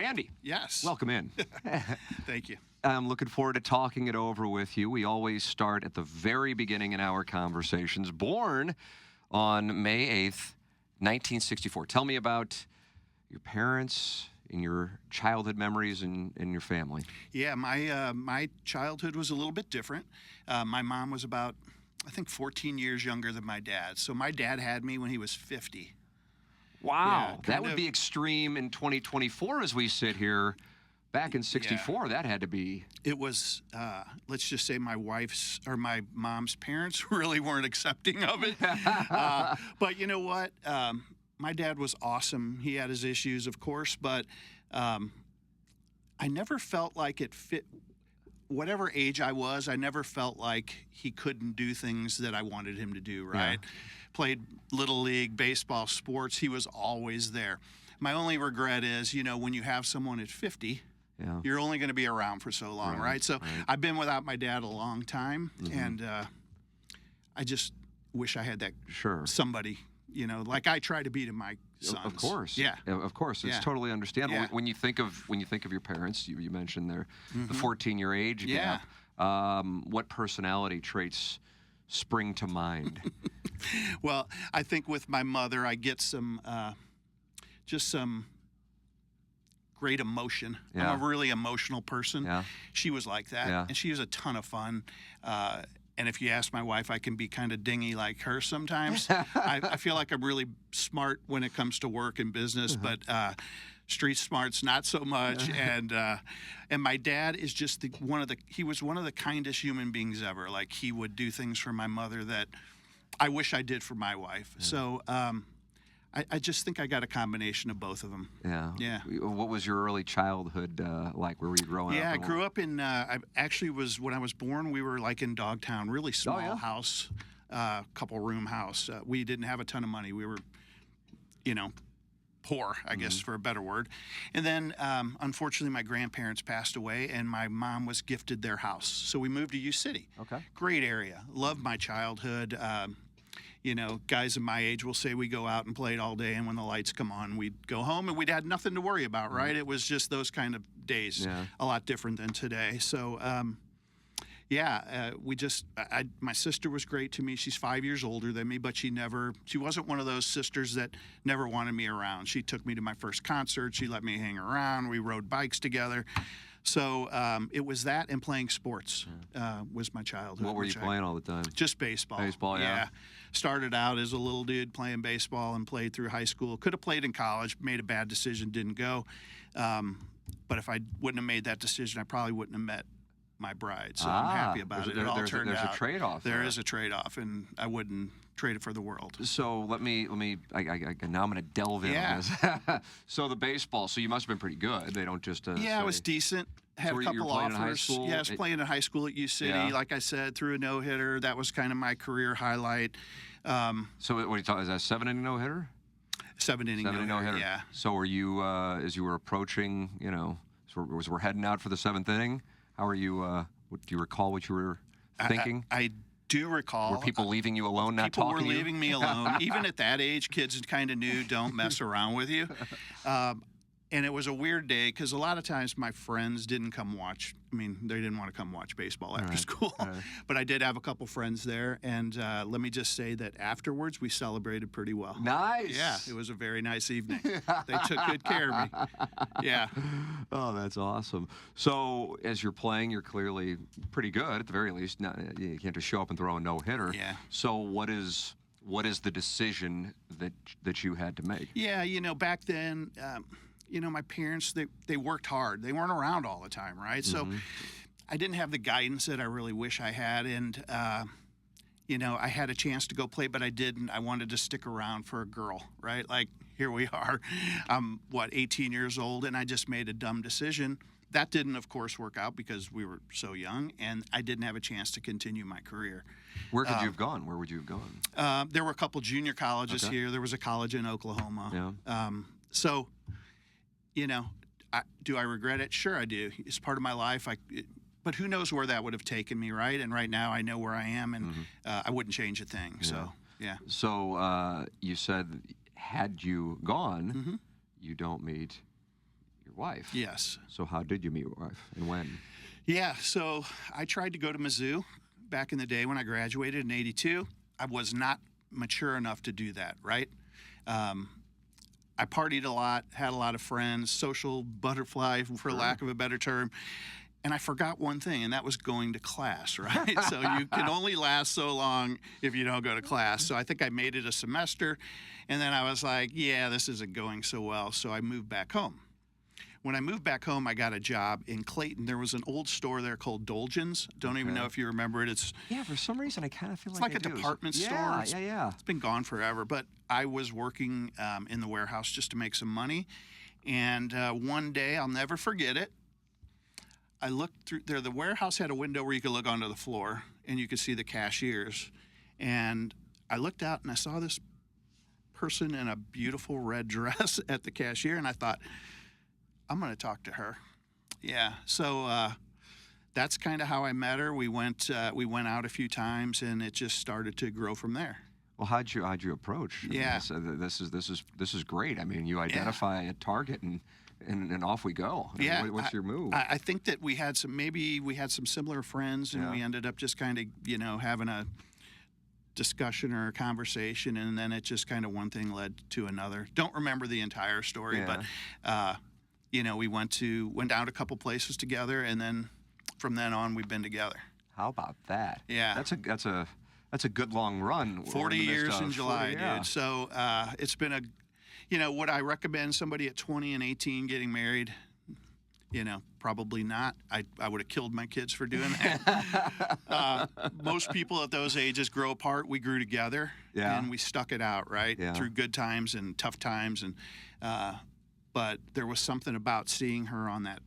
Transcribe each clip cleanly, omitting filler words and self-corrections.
Randy. Yes. Welcome in. Thank you. I'm looking forward to talking it over with you. We always start at the very beginning in our conversations. Born on May 8th, 1964. Tell me about your parents and your childhood memories and your family. Yeah, my childhood was a little bit different. My mom was about, I think, 14 years younger than my dad. So my dad had me when he was 50. Wow, Yeah, that would be extreme in 2024 as we sit here. Back in 64, that had to be. It was, let's just say my mom's parents really weren't accepting of it. But you know what? My dad was awesome. He had his issues, of course, but I never felt like it fit. Whatever age I was, I never felt like he couldn't do things that I wanted him to do, right? Yeah. Played Little League, baseball, sports. He was always there. My only regret is, when you have someone at 50, you're only going to be around for so long, right? So I've been without my dad a long time, and I just wish I had that somebody, like I try to be to my sons. Of course. Yeah. Of course. It's totally understandable. Yeah. When you think of your parents, you mentioned the 14-year age gap. What personality traits spring to mind? Well, I think with my mother, I get some great emotion. Yeah. I'm a really emotional person. Yeah. She was like that, and she was a ton of fun. And if you ask my wife, I can be kind of dingy like her sometimes. I feel like I'm really smart when it comes to work and business, but street smarts not so much. And my dad is just he was one of the kindest human beings ever. Like, he would do things for my mother that I wish I did for my wife. Yeah. So I just think I got a combination of both of them. Yeah. Yeah. What was your early childhood like? Where were you growing up? Yeah, I grew up in, when I was born, we were like in Dogtown, really small house, couple room house. We didn't have a ton of money. We were, poor, I guess, for a better word. And then, unfortunately, my grandparents passed away, and my mom was gifted their house. So we moved to U City. Okay. Great area. Loved my childhood. Guys of my age will say we go out and played all day, and when the lights come on, we'd go home, and we'd had nothing to worry about, right? It was just those kind of days, a lot different than today. So, my sister was great to me. She's 5 years older than me, but she wasn't one of those sisters that never wanted me around. She took me to my first concert. She let me hang around. We rode bikes together. So it was that, and playing sports was my childhood. What were you playing all the time? Just baseball. Baseball, yeah. Started out as a little dude playing baseball and played through high school. Could have played in college, made a bad decision, didn't go. But if I wouldn't have made that decision, I probably wouldn't have met my bride. So I'm happy about it. It all turned out. There's a trade-off. There is a trade-off, and I wouldn't trade it for the world. So now I'm going to delve into this. So the baseball, so you must have been pretty good. They don't just I was decent. Had a couple offers. In high school? Yeah, I was playing in high school at U City. Yeah. Like I said, threw a no-hitter. That was kind of my career highlight. So what are you talking? Is that a 7-inning no-hitter? 7-inning no-hitter. Yeah. So were you, as you were approaching, we're heading out for the 7th inning? How are you? Do you recall what you were thinking? I do recall. Were people leaving you alone, not talking to you? People were leaving me alone. Even at that age, kids kind of knew, don't mess around with you. And it was a weird day because a lot of times my friends didn't come watch. I mean, they didn't want to come watch baseball after school. But I did have a couple friends there. And let me just say that afterwards, we celebrated pretty well. Nice. Yeah, it was a very nice evening. They took good care of me. Yeah. Oh, that's awesome. So as you're playing, you're clearly pretty good at the very least. You can't just show up and throw a no-hitter. Yeah. So what is the decision that you had to make? Yeah, back then... my parents, they worked hard. They weren't around all the time, right? So I didn't have the guidance that I really wish I had. And, I had a chance to go play, but I didn't. I wanted to stick around for a girl, right? Like, here we are. I'm, 18 years old, and I just made a dumb decision. That didn't, of course, work out because we were so young, and I didn't have a chance to continue my career. Where could you have gone? Where would you have gone? There were a couple junior colleges here. There was a college in Oklahoma. Yeah. Do I regret it? Sure I do. It's part of my life. But who knows where that would have taken me, right? And right now I know where I am, and I wouldn't change a thing. Yeah. So, yeah. So you said had you gone, you don't meet your wife. Yes. So how did you meet your wife and when? Yeah, so I tried to go to Mizzou back in the day when I graduated in '82. I was not mature enough to do that, right? I partied a lot, had a lot of friends, social butterfly, for lack of a better term. And I forgot one thing, and that was going to class, right? So you can only last so long if you don't go to class. So I think I made it a semester, and then I was like, yeah, this isn't going so well. So I moved back home. When I moved back home, I got a job in Clayton. There was an old store there called Dolgen's. Don't even know if you remember it. It's for some reason I kind of feel it's like like I a do. department store. Yeah. It's been gone forever. But I was working in the warehouse just to make some money. And one day, I'll never forget it, I looked through there. The warehouse had a window where you could look onto the floor, and you could see the cashiers. And I looked out, and I saw this person in a beautiful red dress at the cashier, and I thought, I'm going to talk to her. Yeah, so that's kind of how I met her. We went out a few times, and it just started to grow from there. Well, how'd you approach? Yeah. This is great. I mean, you identify a target and off we go. I mean, what's your move? I think that we had some similar friends, and we ended up just kind of having a discussion or a conversation, and then it just kind of one thing led to another. Don't remember the entire story, but we went down a couple places together, and then from then on we've been together. How about that? Yeah, that's a good long run. 40 years in July, dude. So it's been would I recommend somebody at 20 and 18 getting married? Probably not. I would have killed my kids for doing that. Most people at those ages grow apart. We grew together, and we stuck it out, right? Yeah. Through good times and tough times. And but there was something about seeing her on that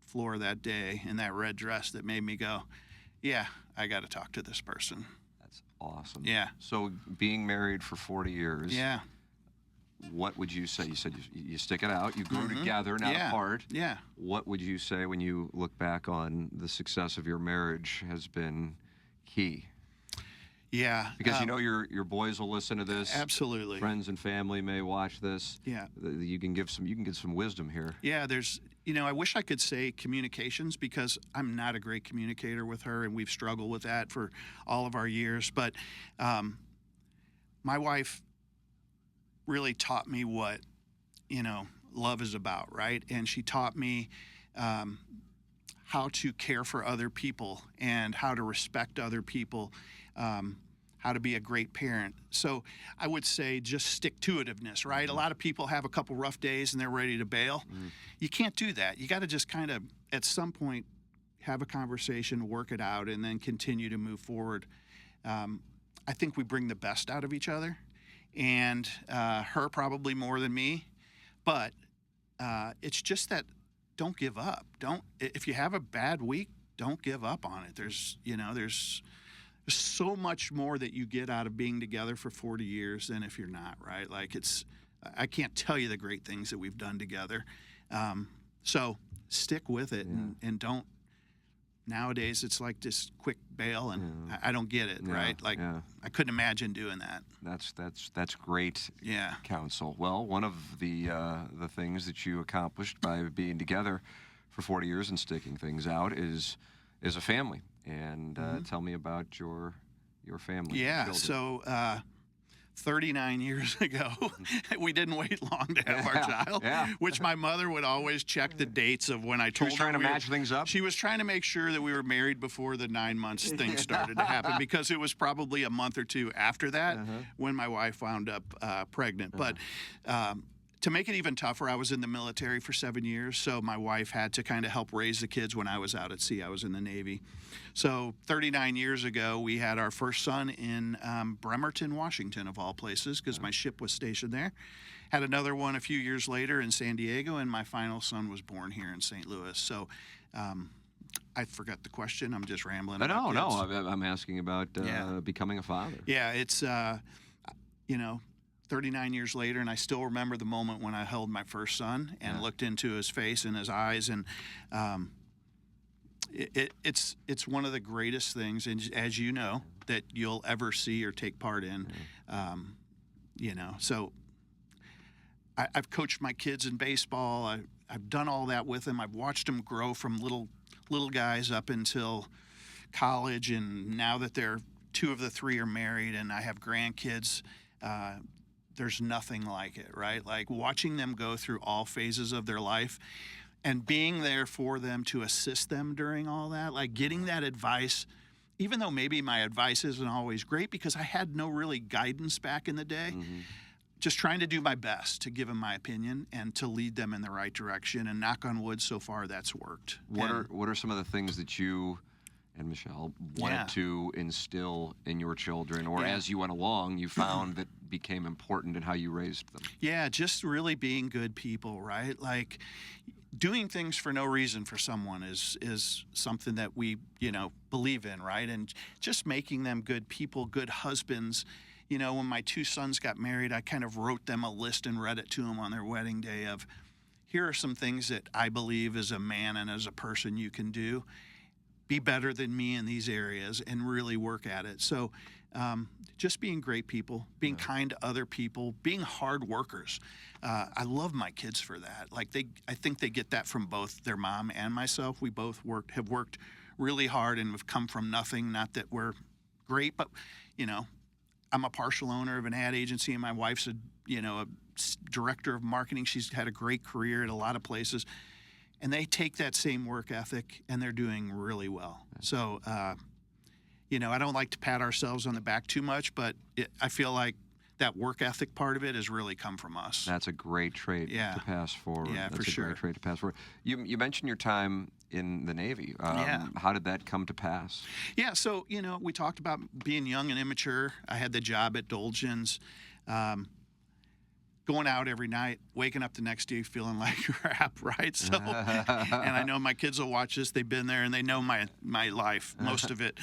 floor that day in that red dress that made me go, yeah, I got to talk to this person. That's awesome. Yeah. So being married for 40 years. Yeah. What would you say? You said you stick it out. You grew together, not apart. Yeah. What would you say when you look back on the success of your marriage has been key? Yeah. Because your boys will listen to this. Absolutely. Friends and family may watch this. Yeah. You can give some wisdom here. Yeah. There's I wish I could say communications, because I'm not a great communicator with her, and we've struggled with that for all of our years. But my wife really taught me what love is about, right? And she taught me how to care for other people and how to respect other people, how to be a great parent. So I would say just stick-to-itiveness, right? A lot of people have a couple rough days and they're ready to bail. You can't do that. You got to just kind of at some point have a conversation, work it out, and then continue to move forward. I think we bring the best out of each other. And her probably more than me, but it's just that don't give up. If you have a bad week, don't give up on it. There's so much more that you get out of being together for 40 years than if you're not, right? Like I can't tell you the great things that we've done together. So stick with it and don't. Nowadays, it's like this quick bail, and I don't get it, right? Like I couldn't imagine doing that. That's great counsel. Well, one of the things that you accomplished by being together for 40 years and sticking things out is a family. And tell me about your family. Yeah, so 39 years ago, we didn't wait long to have our child, which my mother would always check the dates of when I told her. She was trying to match things up? She was trying to make sure that we were married before the 9 months thing started to happen, because it was probably a month or two after that when my wife wound up pregnant. But to make it even tougher, I was in the military for 7 years, so my wife had to kind of help raise the kids when I was out at sea. I was in the Navy. So 39 years ago, we had our first son in Bremerton, Washington, of all places, because my ship was stationed there. Had another one a few years later in San Diego, and my final son was born here in St. Louis. So I forgot the question. I'm just rambling. No, I'm asking about becoming a father. Yeah, it's, 39 years later, and I still remember the moment when I held my first son and looked into his face and his eyes, and it's one of the greatest things, and as you know, that you'll ever see or take part in. So I've coached my kids in baseball. I've done all that with them. I've watched them grow from little guys up until college, and now that they're 2 of the 3 are married and I have grandkids, there's nothing like it, right? Like watching them go through all phases of their life and being there for them to assist them during all that, like getting that advice, even though maybe my advice isn't always great because I had no really guidance back in the day. Mm-hmm. Just trying to do my best to give them my opinion and to lead them in the right direction. And knock on wood, so far that's worked. What are some of the things that you and Michelle wanted to instill in your children, or as you went along, you found that became important in how you raised them? Yeah, just really being good people, right? Like doing things for no reason for someone is something that we, believe in, right? And just making them good people, good husbands. When my 2 sons got married, I kind of wrote them a list and read it to them on their wedding day of, here are some things that I believe as a man and as a person you can do. Be better than me in these areas and really work at it. So just being great people, being kind to other people, being hard workers. I love my kids for that. Like I think they get that from both their mom and myself. We both have worked really hard and have come from nothing. Not that we're great, but I'm a partial owner of an ad agency, and my wife's a director of marketing. She's had a great career at a lot of places. And they take that same work ethic, and they're doing really well. So, I don't like to pat ourselves on the back too much, but I feel like that work ethic part of it has really come from us. That's a great trait to pass forward. Yeah, That's for sure. Great trait to pass forward. You mentioned your time in the Navy. How did that come to pass? Yeah, so, we talked about being young and immature. I had the job at Dolgen's. Going out every night, waking up the next day feeling like crap, right? So, and I know my kids will watch this. They've been there and they know my life, most of it.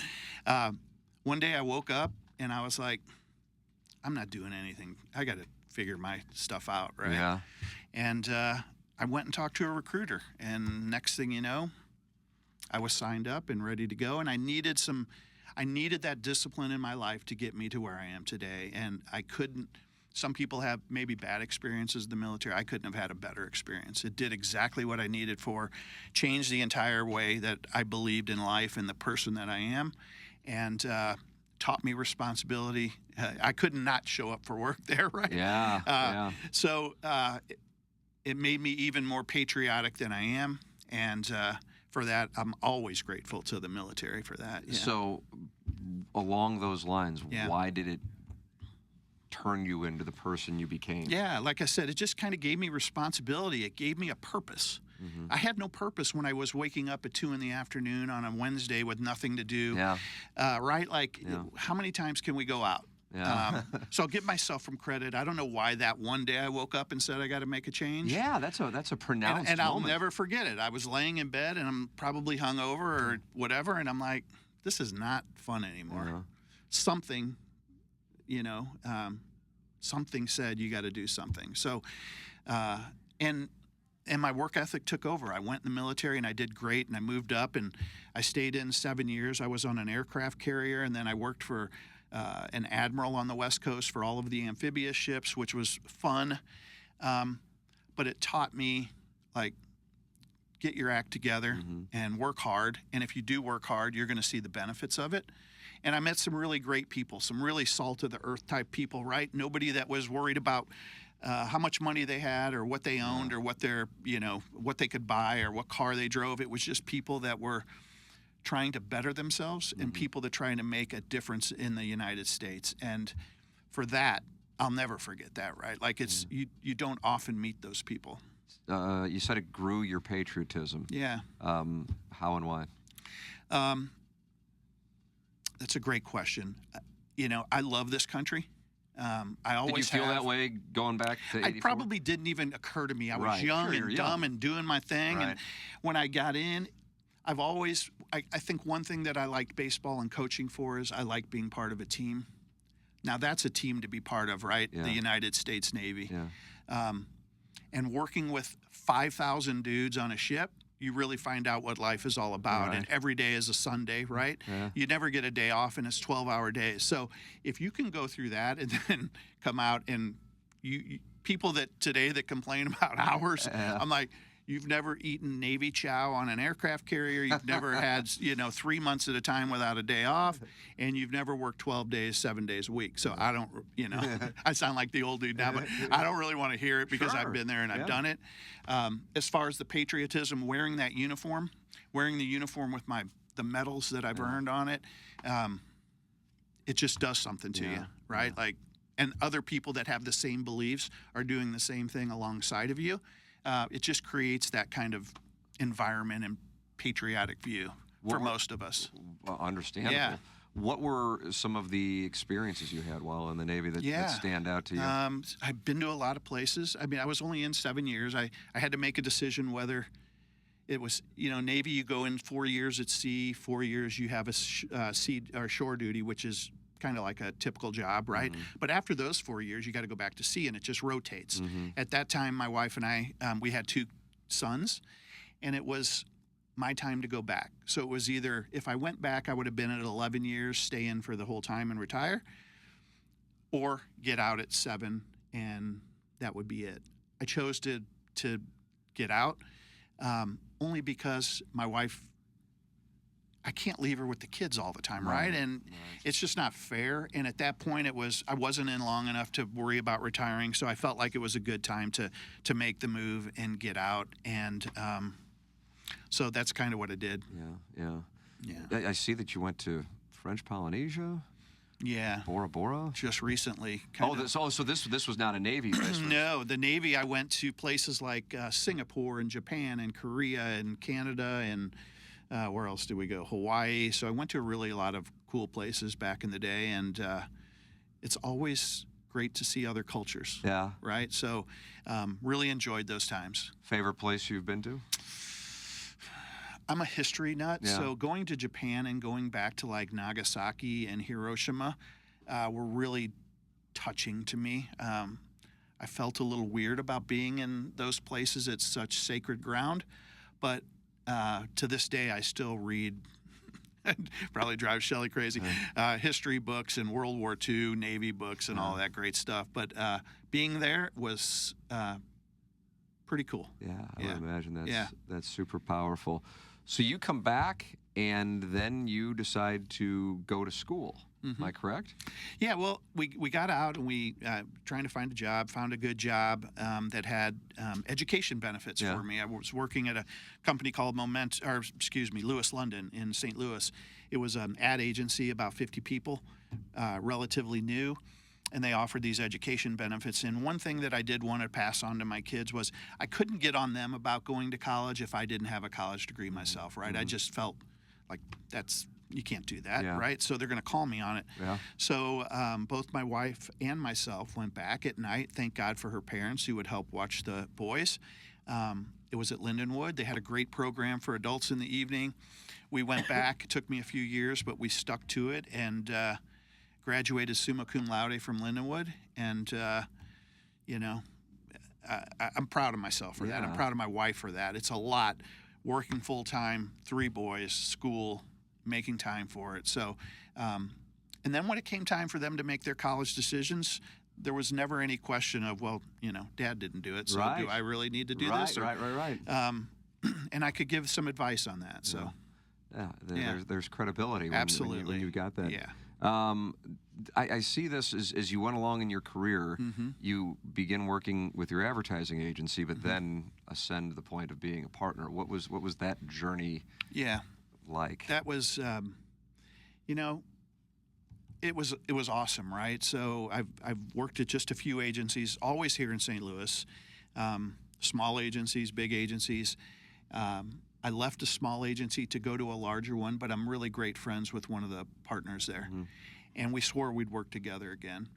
One day I woke up and I was like, I'm not doing anything. I got to figure my stuff out, right? Yeah. And I went and talked to a recruiter, and next thing you know, I was signed up and ready to go. And I needed that discipline in my life to get me to where I am today. And I couldn't. Some people have maybe bad experiences in the military. I couldn't have had a better experience. It did exactly what I needed for, changed the entire way that I believed in life and the person that I am, and taught me responsibility. I could not show up for work there, right? Yeah. So it made me even more patriotic than I am, and for that, I'm always grateful to the military for that. Yeah. So along those lines, why did it turn you into the person you became? Yeah, like I said, it just kind of gave me responsibility. It gave me a purpose. Mm-hmm. I had no purpose when I was waking up at 2 p.m. on a Wednesday with nothing to do. Yeah. Right? Like, how many times can we go out? Yeah. So I'll give myself some credit. I don't know why that one day I woke up and said I got to make a change. Yeah, that's a pronounced and I'll moment. never forget it. I was laying in bed and I'm probably hungover or whatever, and I'm like, this is not fun anymore. Yeah. Something, something said you got to do something. So, and my work ethic took over. I went in the military and I did great, and I moved up and I stayed in 7 years. I was on an aircraft carrier, and then I worked for an admiral on the West Coast for all of the amphibious ships, which was fun. But it taught me, like, get your act together and work hard. And if you do work hard, you're going to see the benefits of it. And I met some really great people, some really salt of the earth type people, right? Nobody that was worried about how much money they had or what they owned or what their, what they could buy or what car they drove. It was just people that were trying to better themselves and people that trying to make a difference in the United States. And for that, I'll never forget that, right? Like it's, you don't often meet those people. You said it grew your patriotism. Yeah. How and why? That's a great question. I love this country. I always Did you feel that way going back to 84? It probably didn't even occur to me. I was young and dumb and doing my thing. Right. And when I got in, I've always, I think one thing that I liked baseball and coaching for is I like being part of a team. Now that's a team to be part of, right? Yeah. The United States Navy. Yeah. And working with 5,000 dudes on a ship, you really find out what life is all about. Right. And every day is a Sunday, right? Yeah. You never get a day off, and it's 12-hour days. So if you can go through that and then come out and you people that today that complain about hours, I'm like, You've never eaten Navy chow on an aircraft carrier. You've never had, 3 months at a time without a day off, and you've never worked 12 days, 7 days a week. So I don't, I sound like the old dude now, but I don't really want to hear it because I've been there and I've done it. As far as the patriotism, wearing the uniform with the medals that I've earned on it, it just does something to you, right? Like, and other people that have the same beliefs are doing the same thing alongside of you. It just creates that kind of environment and patriotic view for most of us. Understandable. Yeah. What were some of the experiences you had while in the Navy that stand out to you? I've been to a lot of places. I mean, I was only in 7 years. I had to make a decision whether it was, Navy, you go in 4 years at sea, 4 years you have a sea or shore duty, which is kind of like a typical job, right? Mm-hmm. But after those 4 years, you got to go back to sea, and it just rotates. Mm-hmm. At that time, my wife and I, we had 2 sons, and it was my time to go back. So it was either, if I went back, I would have been at 11 years, stay in for the whole time and retire, or get out at 7, and that would be it. I chose to get out, only because my wife, I can't leave her with the kids all the time, right? And it's just not fair. And at that point, I wasn't in long enough to worry about retiring, so I felt like it was a good time to make the move and get out. And so that's kind of what I did. Yeah. I see that you went to French Polynesia. Yeah. Bora Bora. Just recently. So this was not a Navy base. No, the Navy. I went to places like Singapore and Japan and Korea and Canada and. Where else did we go? Hawaii. So I went to a lot of cool places back in the day, and it's always great to see other cultures. Yeah. Right? So really enjoyed those times. Favorite place you've been to? I'm a history nut, so going to Japan and going back to like Nagasaki and Hiroshima were really touching to me. I felt a little weird about being in those places. It's such sacred ground, but to this day, I still read, probably drives Shelley crazy, history books and World War II, Navy books and all that great stuff. But being there was pretty cool. Yeah, I would imagine that's super powerful. So you come back and then you decide to go to school. Mm-hmm. Am I correct? Yeah, well, we got out and we trying to find a job, found a good job that had education benefits for me. I was working at a company called Lewis London in St. Louis. It was an ad agency, about 50 people, relatively new, and they offered these education benefits. And one thing that I did want to pass on to my kids was I couldn't get on them about going to college if I didn't have a college degree myself, right? I just felt like you can't do that, right? So they're going to call me on it. Yeah. So both my wife and myself went back at night. Thank God for her parents who would help watch the boys. It was at Lindenwood. They had a great program for adults in the evening. We went back. It took me a few years, but we stuck to it and graduated summa cum laude from Lindenwood. And, I'm proud of myself for that. I'm proud of my wife for that. It's a lot. Working full-time, 3 boys, school, making time for it. So, and then when it came time for them to make their college decisions, there was never any question of, well, Dad didn't do it, so do I really need to do this? Right. And I could give some advice on that. So, there's credibility when you got that. Yeah. I see this as you went along in your career, you begin working with your advertising agency, but then ascend to the point of being a partner. What was that journey? Like? That was, it was awesome, right? So I've worked at just a few agencies, always here in St. Louis, small agencies, big agencies. I left a small agency to go to a larger one, but I'm really great friends with one of the partners there. And we swore we'd work together again.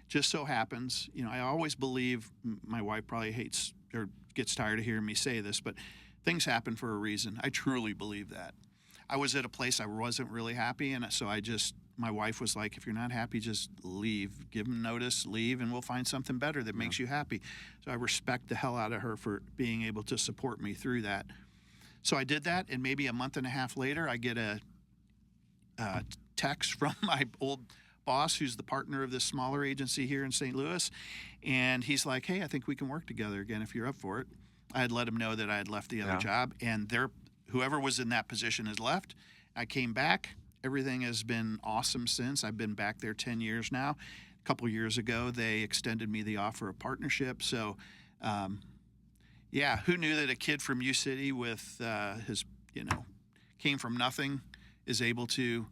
Just so happens, I always believe, my wife probably hates or gets tired of hearing me say this, but things happen for a reason. I truly believe that. I was at a place I wasn't really happy, and so my wife was like, if you're not happy, just leave. Give them notice, leave, and we'll find something better that makes you happy. So I respect the hell out of her for being able to support me through that. So I did that, and maybe a month and a half later, I get a text from my old boss, who's the partner of this smaller agency here in St. Louis, and he's like, hey, I think we can work together again if you're up for it. I had let them know that I had left the other job, and whoever was in that position has left. I came back. Everything has been awesome since. I've been back there 10 years now. A couple years ago, they extended me the offer of partnership. So, who knew that a kid from U City with came from nothing is able to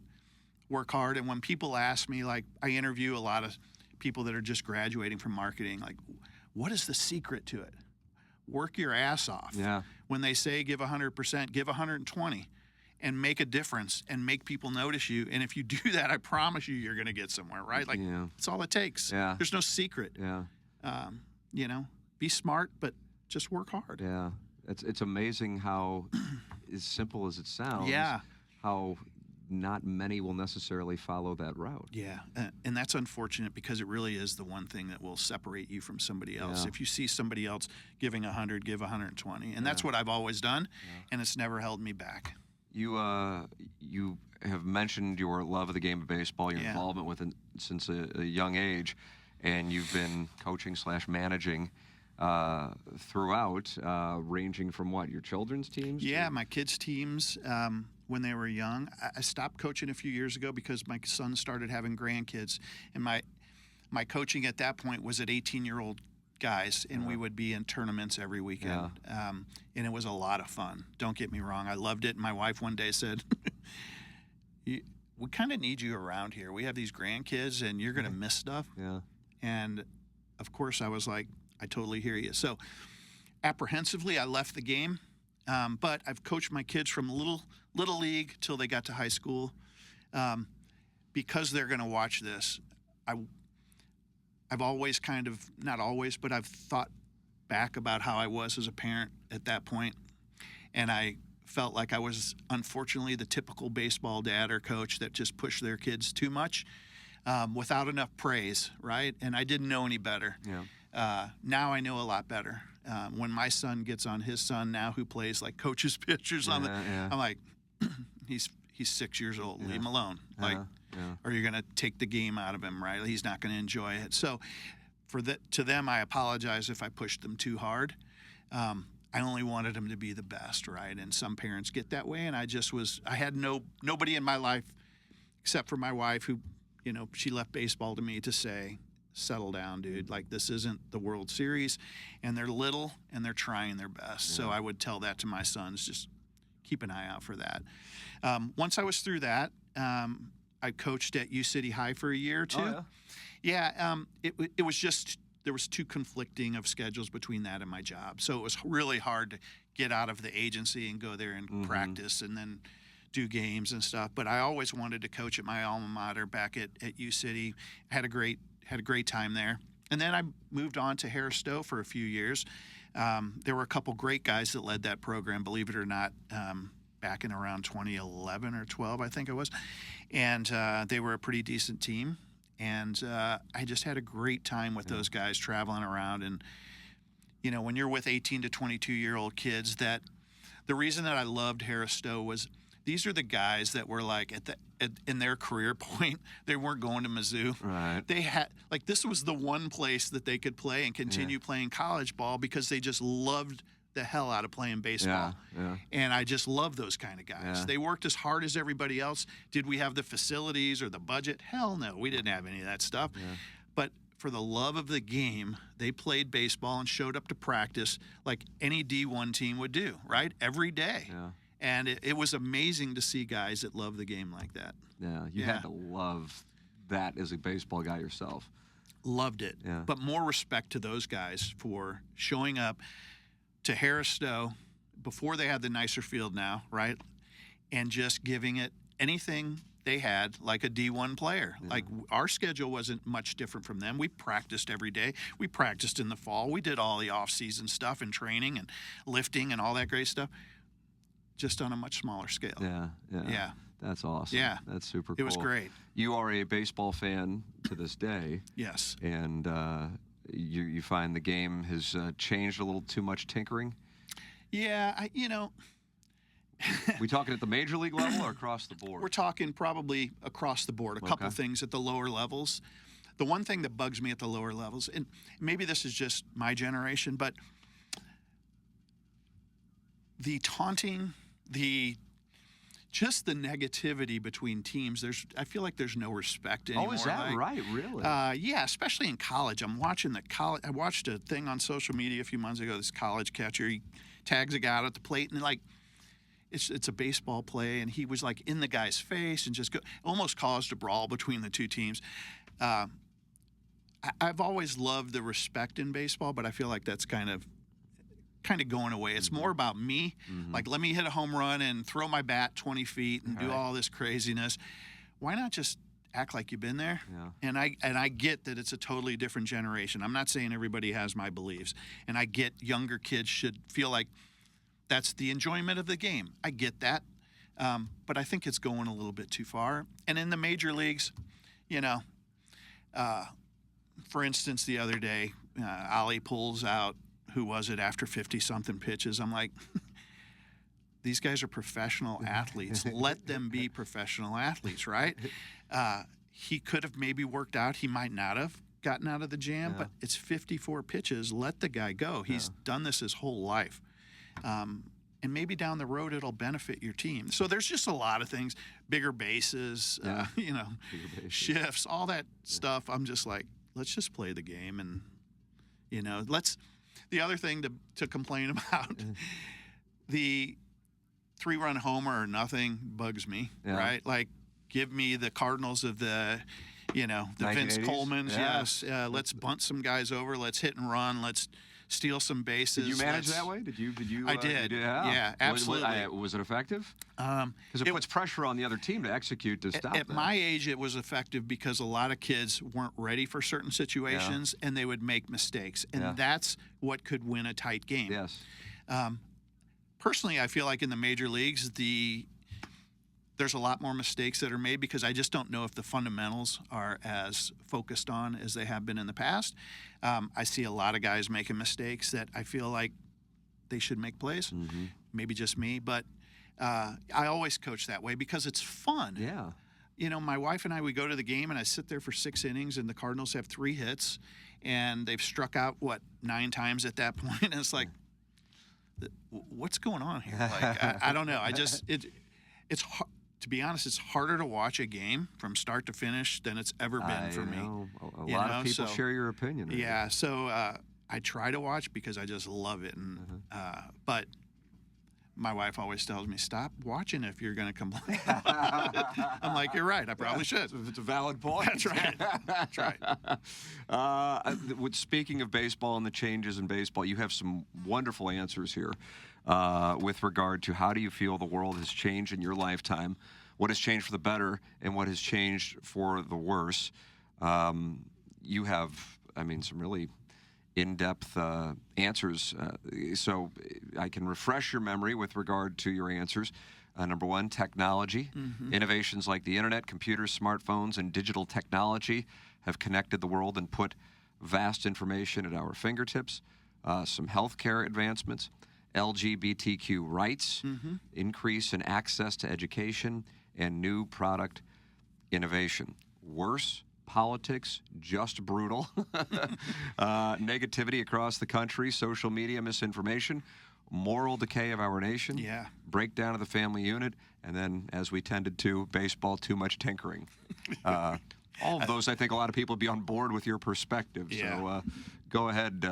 work hard. And when people ask me, like, I interview a lot of people that are just graduating from marketing, like, what is the secret to it? Work your ass off. Yeah. When they say give 100%, give 120 and make a difference and make people notice you. And if you do that, I promise you're going to get somewhere, right? Like, that's all it takes. Yeah. There's no secret. Yeah. Be smart, but just work hard. Yeah. It's amazing how, as simple as it sounds, how not many will necessarily follow that route. Yeah, and that's unfortunate because it really is the one thing that will separate you from somebody else. If you see somebody else giving 100, give 120. And that's what I've always done, and it's never held me back. You have mentioned your love of the game of baseball, your involvement with it since a young age, and you've been coaching / managing throughout, ranging from what, your children's teams? Yeah, my kids' teams when they were young. I stopped coaching a few years ago because my son started having grandkids, and my coaching at that point was at 18-year-old guys, and we would be in tournaments every weekend, and it was a lot of fun. Don't get me wrong, I loved it. And my wife one day said, we kind of need you around here. We have these grandkids, and you're going to miss stuff. Yeah. And, of course, I was like, I totally hear you. So apprehensively, I left the game, but I've coached my kids from little league till they got to high school. Because they're going to watch this, I've always kind of, not always, but I've thought back about how I was as a parent at that point, and I felt like I was, unfortunately, the typical baseball dad or coach that just pushed their kids too much without enough praise, right? And I didn't know any better. Yeah. Now I know a lot better. When my son gets on his son now, who plays like coaches pitchers on I'm like, he's 6 years old. Leave him alone. Like, or you're going to take the game out of him, right? He's not going to enjoy it. So to them, I apologize if I pushed them too hard. I only wanted them to be the best, right? And some parents get that way, and I had nobody in my life except for my wife who, she left baseball to me to say, settle down, dude. Like, this isn't the World Series, and they're little, and they're trying their best. Yeah. So I would tell that to my sons, just keep an eye out for that. Once I was through that, I coached at U City High for a year or two. Oh, yeah. It was just, there was too conflicting of schedules between that and my job. So it was really hard to get out of the agency and go there and practice and then do games and stuff. But I always wanted to coach at my alma mater back at U City. Had a great time there. And then I moved on to Harris Stowe for a few years. There were a couple great guys that led that program, believe it or not, back in around 2011 or 12, I think it was. And they were a pretty decent team. And I just had a great time with those guys traveling around. And, when you're with 18 to 22-year-old kids, that the reason that I loved Harris Stowe was these are the guys that were like in their career point, they weren't going to Mizzou. Right. They had, like, this was the one place that they could play and continue playing college ball because they just loved the hell out of playing baseball. Yeah. And I just love those kind of guys. Yeah. They worked as hard as everybody else. Did we have the facilities or the budget? Hell no, we didn't have any of that stuff. Yeah. But for the love of the game, they played baseball and showed up to practice like any D1 team would do, right? Every day. Yeah. And it was amazing to see guys that love the game like that. Yeah, you had to love that as a baseball guy yourself. Loved it. Yeah. But more respect to those guys for showing up to Harris Stowe before they had the nicer field now, right? And just giving it anything they had like a D1 player. Yeah. Like, our schedule wasn't much different from them. We practiced every day. We practiced in the fall. We did all the off-season stuff and training and lifting and all that great stuff, just on a much smaller scale. Yeah. That's awesome. Yeah. That's super cool. It was great. You are a baseball fan to this day. Yes. And you find the game has changed a little too much tinkering? Yeah, We talking at the major league level or across the board? We're talking probably across the board. A couple things at the lower levels. The one thing that bugs me at the lower levels, and maybe this is just my generation, but the taunting, just the negativity between teams. I feel like there's no respect anymore. Oh, is that right? Really? Yeah, especially in college. I watched a thing on social media a few months ago. This college catcher, he tags a guy out at the plate, and it's a baseball play, and he was like in the guy's face and just almost caused a brawl between the two teams. I've always loved the respect in baseball, but I feel like that's kind of going away. It's more about me. Like, let me hit a home run and throw my bat 20 feet and do all this craziness. Why not just act like you've been there? Yeah. And I get that it's a totally different generation. I'm not saying everybody has my beliefs. And I get younger kids should feel like that's the enjoyment of the game. I get that. But I think it's going a little bit too far. And in the major leagues, for instance, the other day, Ollie pulls out, who was it, after 50-something pitches. I'm like, these guys are professional athletes. Let them be professional athletes, right? He could have maybe worked out. He might not have gotten out of the jam, but it's 54 pitches. Let the guy go. He's done this his whole life. And maybe down the road it'll benefit your team. So there's just a lot of things, bigger bases, bigger bases. Shifts, all that stuff. I'm just like, let's just play the game, and the other thing to complain about, the 3-run homer or nothing bugs me, right? Like, give me the Cardinals of the Vince Colemans. Yeah. Yes, let's bunt some guys over. Let's hit and run. Let's steal some bases. Did you manage that way? Did you? I did. Yeah, absolutely. Was it effective? Because it puts pressure on the other team to execute to stop At that. my age, it was effective because a lot of kids weren't ready for certain situations, and they would make mistakes. And that's what could win a tight game. Yes. Personally, I feel like in the major leagues, there's a lot more mistakes that are made because I just don't know if the fundamentals are as focused on as they have been in the past. I see a lot of guys making mistakes that I feel like they should make plays. Maybe just me, but I always coach that way because it's fun. Yeah. My wife and I, we go to the game and I sit there for 6 innings and the Cardinals have 3 hits and they've struck out, 9 times at that point. And it's like, what's going on here? Like, I don't know. It's hard. To be honest, it's harder to watch a game from start to finish than it's ever been for me. A lot of people share your opinion. Right? Yeah, so I try to watch because I just love it. And but my wife always tells me, stop watching if you're going to complain. I'm like, you're right. I probably should. It's a valid point. That's right. That's right. Speaking of baseball and the changes in baseball, you have some wonderful answers here with regard to how do you feel the world has changed in your lifetime, what has changed for the better, and what has changed for the worse. You have, some really in-depth answers. So I can refresh your memory with regard to your answers. Number 1, technology. Innovations like the internet, computers, smartphones, and digital technology have connected the world and put vast information at our fingertips. Some healthcare advancements, LGBTQ rights, increase in access to education, and new product innovation. Worse, politics, just brutal. Negativity across the country, social media, misinformation, moral decay of our nation, breakdown of the family unit, and then, as we tended to, baseball, too much tinkering. All of those, I think a lot of people would be on board with your perspective. So go ahead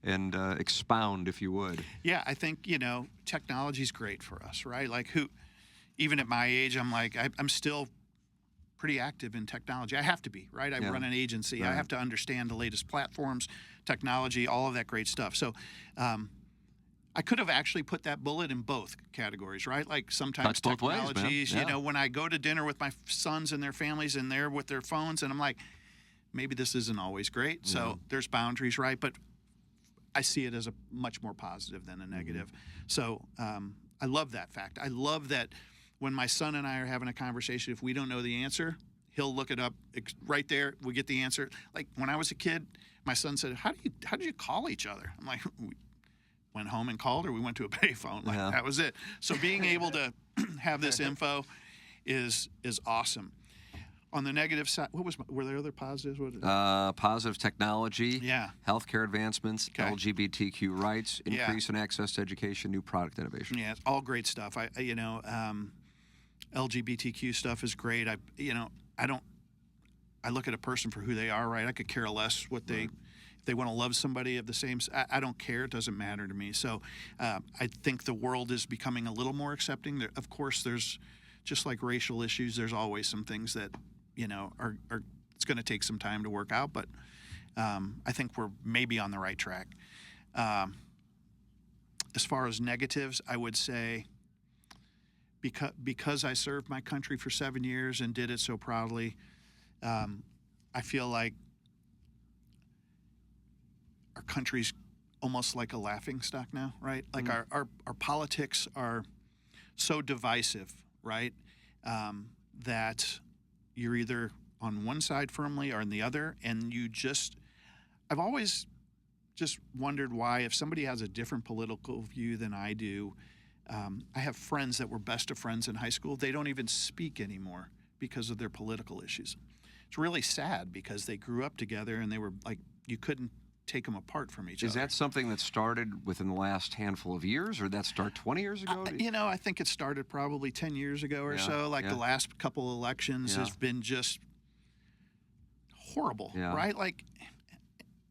and expound, if you would. Yeah, I think, technology's great for us, right? Like, even at my age, I'm still pretty active in technology. I have to be, right? I run an agency. Right. I have to understand the latest platforms, technology, all of that great stuff. So I could have actually put that bullet in both categories, right? Like, sometimes technologies, when I go to dinner with my sons and their families and they're with their phones, and I'm like, maybe this isn't always great. So there's boundaries, right? But I see it as a much more positive than a negative. So I love that fact. I love that when my son and I are having a conversation, if we don't know the answer, he'll look it up right there. We get the answer. Like, when I was a kid, my son said, how did you call each other? I'm like, we went home and called, or we went to a payphone. Like, that was it. So being able to have this info is awesome. On the negative side, were there other positives? Positive technology, Yeah. healthcare advancements, Okay. LGBTQ rights, Yeah. increase in access to education, new product innovation. Yeah, it's all great stuff. LGBTQ stuff is great. I look at a person for who they are, right? I could care less what they, if they want to love somebody of the same, I don't care. It doesn't matter to me. So I think the world is becoming a little more accepting. There, of course, there's, just like racial issues, there's always some things that, are it's going to take some time to work out, but I think we're maybe on the right track. As far as negatives, I would say because I served my country for 7 years and did it so proudly, I feel like our country's almost like a laughingstock now, right? Like our politics are so divisive, right? That you're either on one side firmly or on the other, and I've always just wondered why, if somebody has a different political view than I do, I have friends that were best of friends in high school. They don't even speak anymore because of their political issues. It's really sad because they grew up together and they were like, you couldn't take them apart from each other. Is that something that started within the last handful of years, or did that start 20 years ago? I think it started probably 10 years ago or so. Like the last couple elections has been just horrible, right? Like,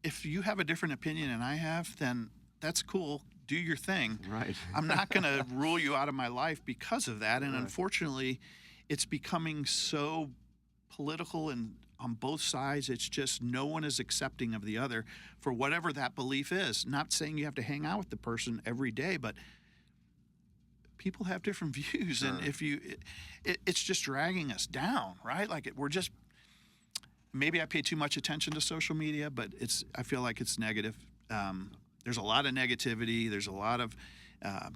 if you have a different opinion than I have, then that's cool. Do your thing. Right. I'm not going to rule you out of my life because of that. And unfortunately, it's becoming so political, and on both sides, it's just no one is accepting of the other for whatever that belief is. Not saying you have to hang out with the person every day, but people have different views. Sure. And if it's just dragging us down, right? Like maybe I pay too much attention to social media, but I feel like it's negative. There's a lot of negativity. There's a lot of, I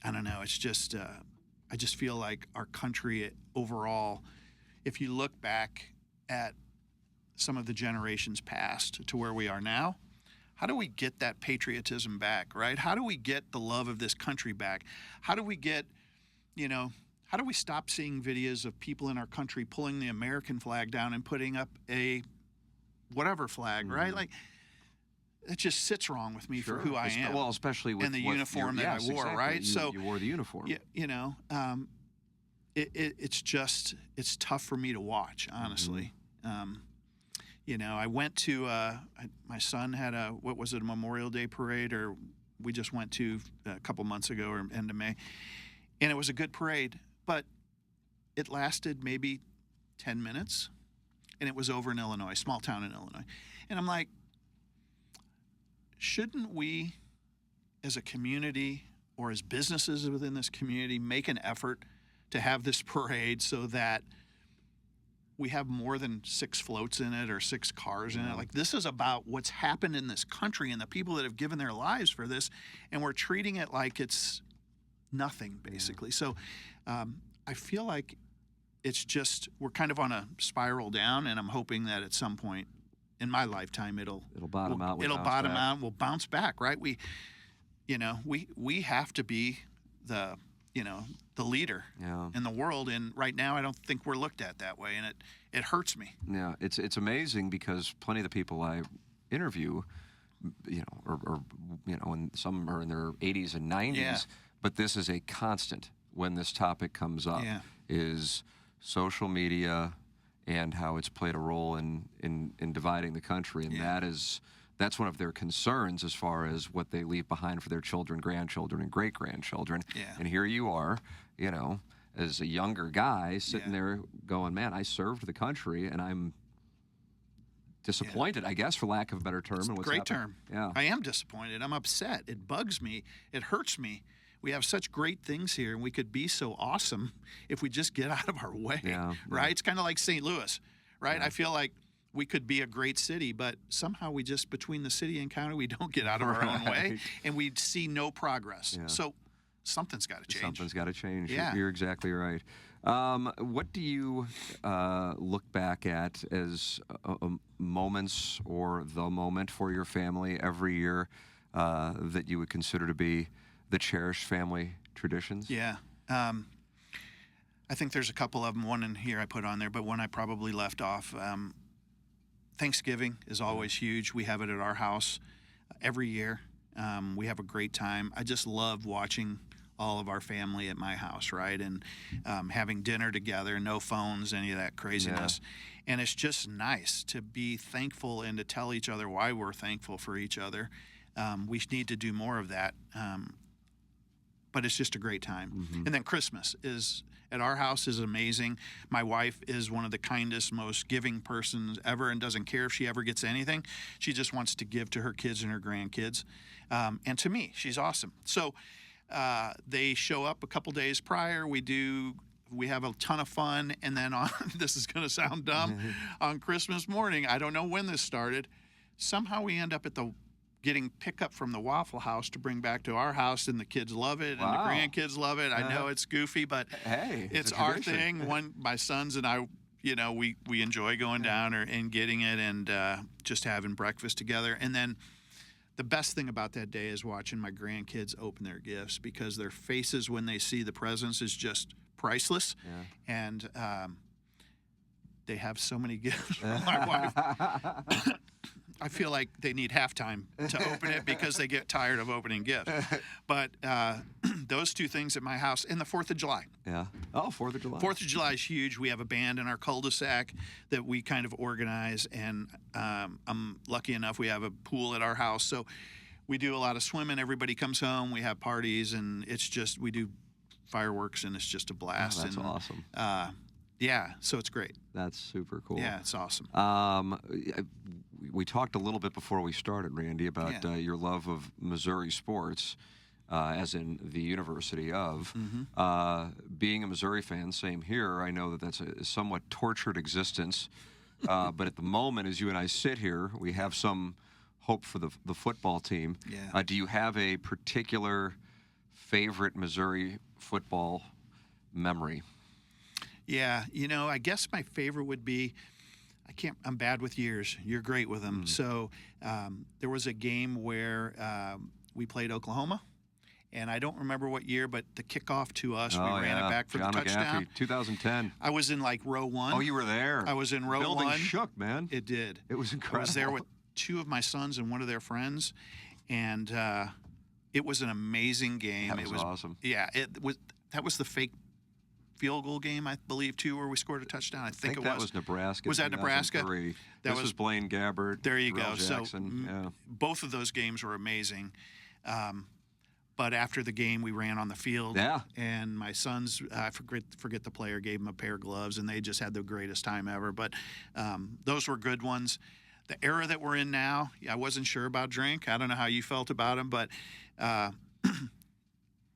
don't know. It's just, I just feel like our country overall, if you look back at some of the generations past to where we are now, how do we get that patriotism back, right? How do we get the love of this country back? How do we get, how do we stop seeing videos of people in our country pulling the American flag down and putting up a whatever flag, right? Like, it just sits wrong with me for who I am. Well, especially with and the uniform that I wore, exactly. right? You wore the uniform. It's tough for me to watch, honestly. I went to my son had a Memorial Day parade, or we just went to a couple months ago, or end of May, and it was a good parade, but it lasted maybe 10 minutes, and it was over in Illinois, small town in Illinois, and I'm like, shouldn't we, as a community or as businesses within this community, make an effort to have this parade so that we have more than 6 floats in it or 6 cars in it? Like, this is about what's happened in this country and the people that have given their lives for this, and we're treating it like it's nothing, basically. So I feel like it's just, we're kind of on a spiral down, and I'm hoping that at some point in my lifetime it'll bottom out. It'll bottom out. We'll bounce back, right? We have to be the leader in the world, and right now I don't think we're looked at that way, and it hurts me. Yeah, it's amazing because plenty of the people I interview, and some are in their 80s and 90s, but this is a constant when this topic comes up, is social media and how it's played a role in dividing the country, and that's one of their concerns as far as what they leave behind for their children, grandchildren, and great-grandchildren. And here you are, as a younger guy sitting there going, man, I served the country, and I'm disappointed, I guess, for lack of a better term. It's in what's great happened. term. Yeah. I am disappointed. I'm upset. It bugs me. It hurts me. We have such great things here, and we could be so awesome if we just get out of our way, right? It's kind of like St. Louis, right? I feel like we could be a great city, but somehow we just, between the city and county, we don't get out of our own way, and we see no progress. So something's got to change. Something's got to change. Yeah. You're exactly right. What do you look back at as moments or the moment for your family every year that you would consider to be the cherished family traditions? Yeah. I think there's a couple of them. One in here I put on there, but one I probably left off. Thanksgiving is always huge. We have it at our house every year. We have a great time. I just love watching all of our family at my house, right? And having dinner together, no phones, any of that craziness. And it's just nice to be thankful and to tell each other why we're thankful for each other. We need to do more of that. But it's just a great time. Mm-hmm. And then Christmas is at our house is amazing. My wife is one of the kindest, most giving persons ever, and doesn't care if she ever gets anything. She just wants to give to her kids and her grandkids. And to me, she's awesome. So they show up a couple days prior. We have a ton of fun. And then on, this is going to sound dumb, on Christmas morning, I don't know when this started, somehow we end up getting pickup from the Waffle House to bring back to our house, and the kids love it, and the grandkids love it. I know it's goofy, but hey, it's our thing. My sons and I, we enjoy going down and getting it and just having breakfast together. And then the best thing about that day is watching my grandkids open their gifts, because their faces when they see the presents is just priceless. Yeah. And they have so many gifts from my wife. I feel like they need halftime to open it because they get tired of opening gifts. But those two things at my house, and the 4th of July. Yeah. Oh, 4th of July. 4th of July is huge. We have a band in our cul-de-sac that we kind of organize, and I'm lucky enough we have a pool at our house. So we do a lot of swimming. Everybody comes home. We have parties, and it's just, we do fireworks, and it's just a blast. Oh, that's and, awesome. Yeah, so it's great. That's super cool. Yeah, it's awesome. We talked a little bit before we started, Randy, about your love of Missouri sports, as in the University of. Mm-hmm. Being a Missouri fan, same here. I know that that's a somewhat tortured existence, but at the moment, as you and I sit here, we have some hope for the football team. Yeah. Do you have a particular favorite Missouri football memory? Yeah, I guess my favorite would be, I'm bad with years. You're great with them. So there was a game where we played Oklahoma, and I don't remember what year, but the kickoff to us, we ran it back for John the touchdown. McAfee, 2010. I was in row 1. Oh, you were there. I was in row 1. The building shook, man. It did. It was incredible. I was there with 2 of my sons and one of their friends, and it was an amazing game. That was awesome. Yeah, that was the fake field goal game, I believe, too, where we scored a touchdown. I think it that was Nebraska. Was that Nebraska? This was Blaine Gabbert. There you Terrell go. Jackson. So both of those games were amazing. But after the game, we ran on the field. Yeah. And my sons, I forget the player, gave them a pair of gloves, and they just had the greatest time ever. But those were good ones. The era that we're in now, I wasn't sure about Drink. I don't know how you felt about him, but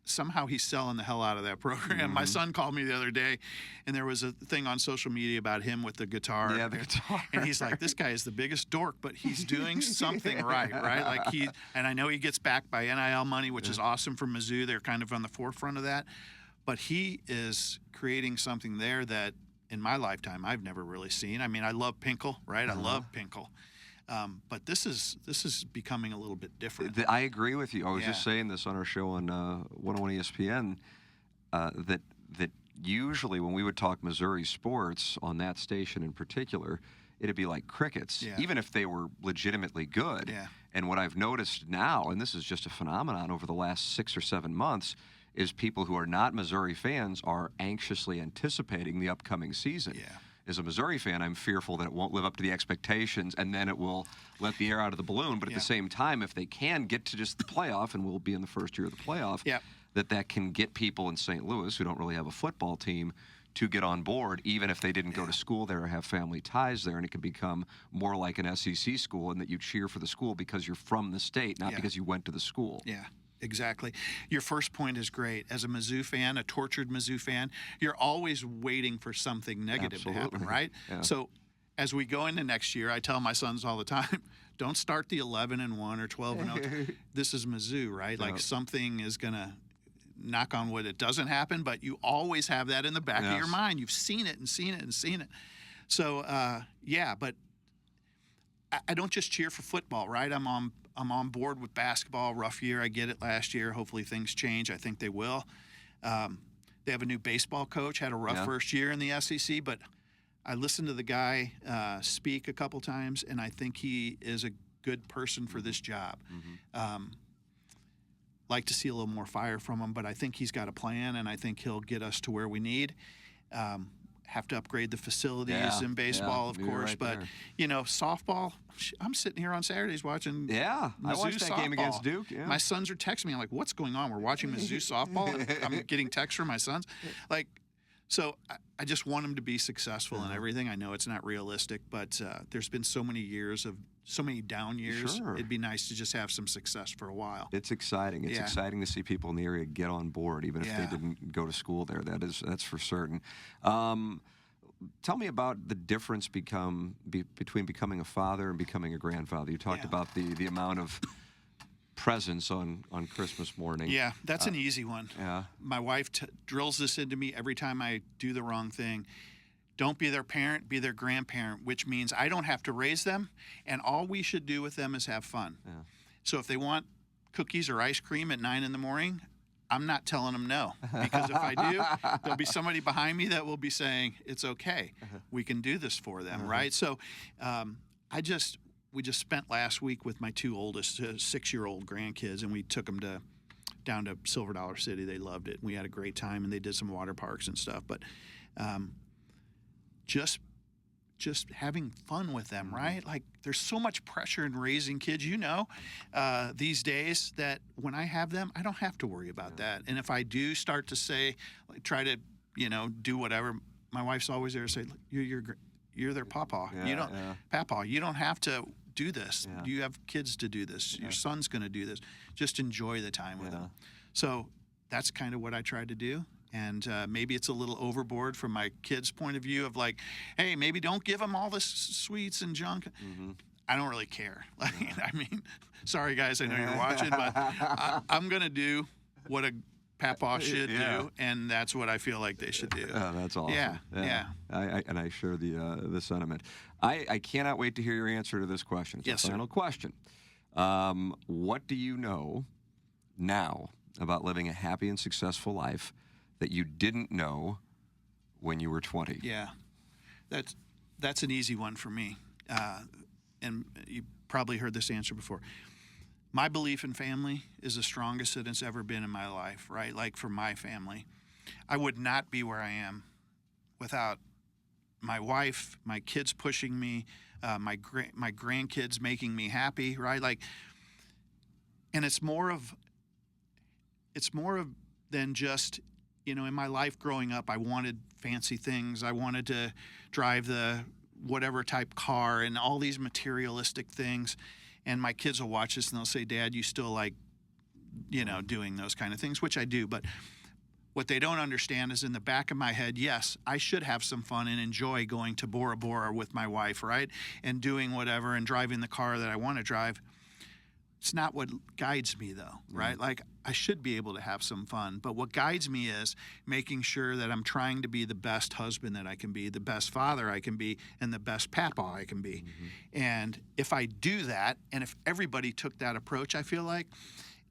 somehow he's selling the hell out of that program. Mm-hmm. My son called me the other day, and there was a thing on social media about him with the guitar. Yeah, the guitar. And he's like, this guy is the biggest dork, but he's doing something right? And I know he gets backed by NIL money, which is awesome for Mizzou. They're kind of on the forefront of that. But he is creating something there that, in my lifetime, I've never really seen. I mean, I love Pinkle, right? I love Pinkle. But this is becoming a little bit different. I agree with you. I was just saying this on our show on 101 ESPN, that usually when we would talk Missouri sports on that station in particular, it'd be like crickets, even if they were legitimately good. Yeah. And what I've noticed now, and this is just a phenomenon over the last 6 or 7 months, is people who are not Missouri fans are anxiously anticipating the upcoming season. Yeah. As a Missouri fan, I'm fearful that it won't live up to the expectations, and then it will let the air out of the balloon. But at the same time, if they can get to just the playoff, and we'll be in the first year of the playoff, that can get people in St. Louis who don't really have a football team to get on board, even if they didn't go to school there or have family ties there, and it can become more like an SEC school, and that you cheer for the school because you're from the state, not because you went to the school. Yeah. Exactly. Your first point is great. As a Mizzou fan, a tortured Mizzou fan, you're always waiting for something negative to happen, right? Yeah. So as we go into next year, I tell my sons all the time, don't start the 11-1 or 12-0. This is Mizzou, right? Like something is going to, knock on wood, it doesn't happen, but you always have that in the back of your mind. You've seen it and seen it and seen it. So, but I don't just cheer for football, right? I'm on board with basketball. Rough year, I get it last year. Hopefully things change. I think they will. They have a new baseball coach, had a rough first year in the SEC, but I listened to the guy speak a couple times, and I think he is a good person for this job. Like to see a little more fire from him, but I think he's got a plan, and I think he'll get us to where we need. Have to upgrade the facilities in baseball, of course, right but there. Softball. I'm sitting here on Saturdays watching. I watched that game softball. against Duke. Yeah. My sons are texting me. I'm like, "What's going on? We're watching Mizzou softball." And I'm getting texts from my sons, So I just want them to be successful in everything. I know it's not realistic, but there's been so many down years. Sure. It'd be nice to just have some success for a while. It's exciting. It's exciting to see people in the area get on board, even if they didn't go to school there. That's for certain. Tell me about the difference between becoming a father and becoming a grandfather. You talked about the amount of presence on Christmas morning. Yeah, that's an easy one. Yeah. My wife drills this into me every time I do the wrong thing. Don't be their parent, be their grandparent, which means I don't have to raise them, and all we should do with them is have fun. Yeah. So if they want cookies or ice cream at 9 in the morning, I'm not telling them no, because if I do, there'll be somebody behind me that will be saying, it's okay. We can do this for them, right? So we just spent last week with my two oldest 6-year-old grandkids, and we took them down to Silver Dollar City. They loved it. We had a great time, and they did some water parks and stuff. But just having fun with them, right? Like, there's so much pressure in raising kids, these days, that when I have them, I don't have to worry about that. And if I do start to say, try to, do whatever, my wife's always there to say, you're their papa. Papa, you don't have to do this. Yeah. You have kids to do this. Your son's going to do this. Just enjoy the time with them. So that's kind of what I try to do. And maybe it's a little overboard from my kids' point of view of like, hey, maybe don't give them all this sweets and junk. I don't really care. I mean, sorry, guys, I know you're watching, but I'm going to do what a papa should do, and that's what I feel like they should do. That's awesome. Yeah. I share the sentiment. I cannot wait to hear your answer to this question. It's our final question. What do you know now about living a happy and successful life that you didn't know when you were 20? Yeah, that's an easy one for me. And you probably heard this answer before. My belief in family is the strongest that it's ever been in my life, right? Like, for my family, I would not be where I am without my wife, my kids pushing me, my grandkids making me happy, right? Like, and it's more of than just, in my life growing up, I wanted fancy things. I wanted to drive the whatever type car and all these materialistic things. And my kids will watch this and they'll say, Dad, you still like, doing those kind of things, which I do. But what they don't understand is in the back of my head, yes, I should have some fun and enjoy going to Bora Bora with my wife, right? And doing whatever and driving the car that I want to drive. It's not what guides me, though, right? Like, I should be able to have some fun. But what guides me is making sure that I'm trying to be the best husband that I can be, the best father I can be, and the best papa I can be. And if I do that, and if everybody took that approach, I feel like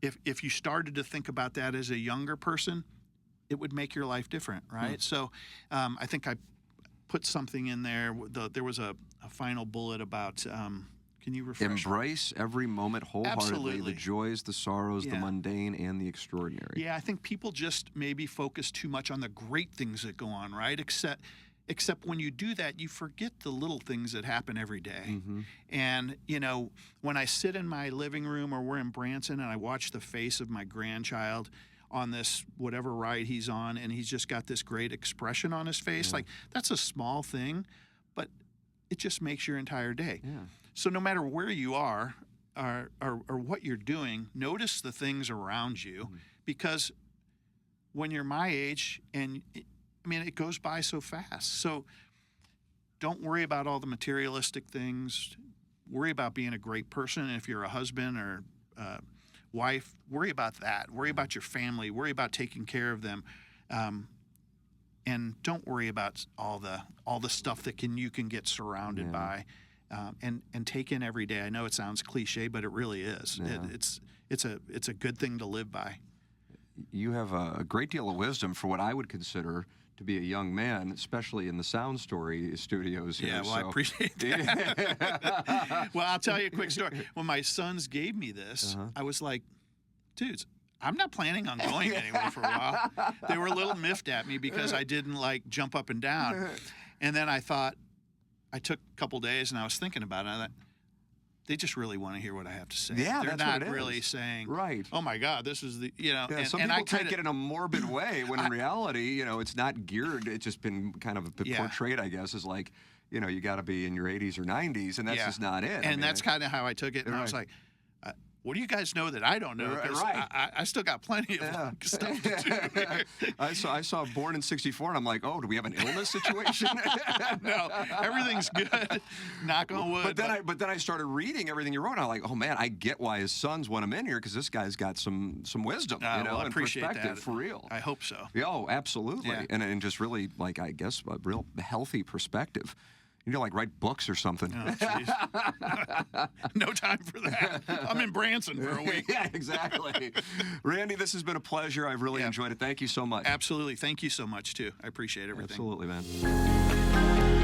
if you started to think about that as a younger person, it would make your life different, right? So I think I put something in there. There was a final bullet about... Can you refresh? Embrace every moment wholeheartedly. Absolutely. The joys, the sorrows, the mundane, and the extraordinary. Yeah, I think people just maybe focus too much on the great things that go on, right? Except when you do that, you forget the little things that happen every day. And, when I sit in my living room or we're in Branson and I watch the face of my grandchild on this whatever ride he's on, and he's just got this great expression on his face, like, that's a small thing, but it just makes your entire day. So no matter where you are or what you're doing, notice the things around you, because when you're my age, and it goes by so fast. So don't worry about all the materialistic things. Worry about being a great person. And if you're a husband or wife, worry about that. Worry about your family. Worry about taking care of them. And don't worry about all the stuff that you can get surrounded by. And take in every day. I know it sounds cliche, but it really is. It's a good thing to live by. you have a great deal of wisdom for what I would consider to be a young man, especially in the SoundStory studios here. Yeah, well, I appreciate that. Well, I'll tell you a quick story. When my sons gave me this, I was like, dudes, I'm not planning on going anywhere for a while. They were a little miffed at me because I didn't like jump up and down. And then I thought, I took a couple days and I was thinking about it. And I thought, they just really want to hear what I have to say. Yeah, they're that's not what it really is. saying, Right. oh my God, this is the, you know. Yeah, and, some and people I kinda, take it in a morbid way when in reality, you know, it's not geared. It's just been kind of portrayed, I guess, as like, you know, you got to be in your 80s or 90s, and that's just not it. And that's kind of how I took it. And I was like, what do you guys know that I don't know? Because I still got plenty of stuff to do. I saw Born in '64, and I'm like, oh, do we have an illness situation? No, everything's good. Knock on wood. But then I started reading everything you wrote, and I'm like, oh man, I get why his sons want him in here because this guy's got some wisdom, you know, well, I and appreciate perspective that. for real. I hope so. Yeah, oh, absolutely, Yeah. and just really like I guess a real healthy perspective. You know, like write books or something. Oh, jeez. No time for that. I'm in Branson for a week. Yeah, exactly. Randy, this has been a pleasure. I've really enjoyed it. Thank you so much. Absolutely. Thank you so much, too. I appreciate everything. Absolutely, man.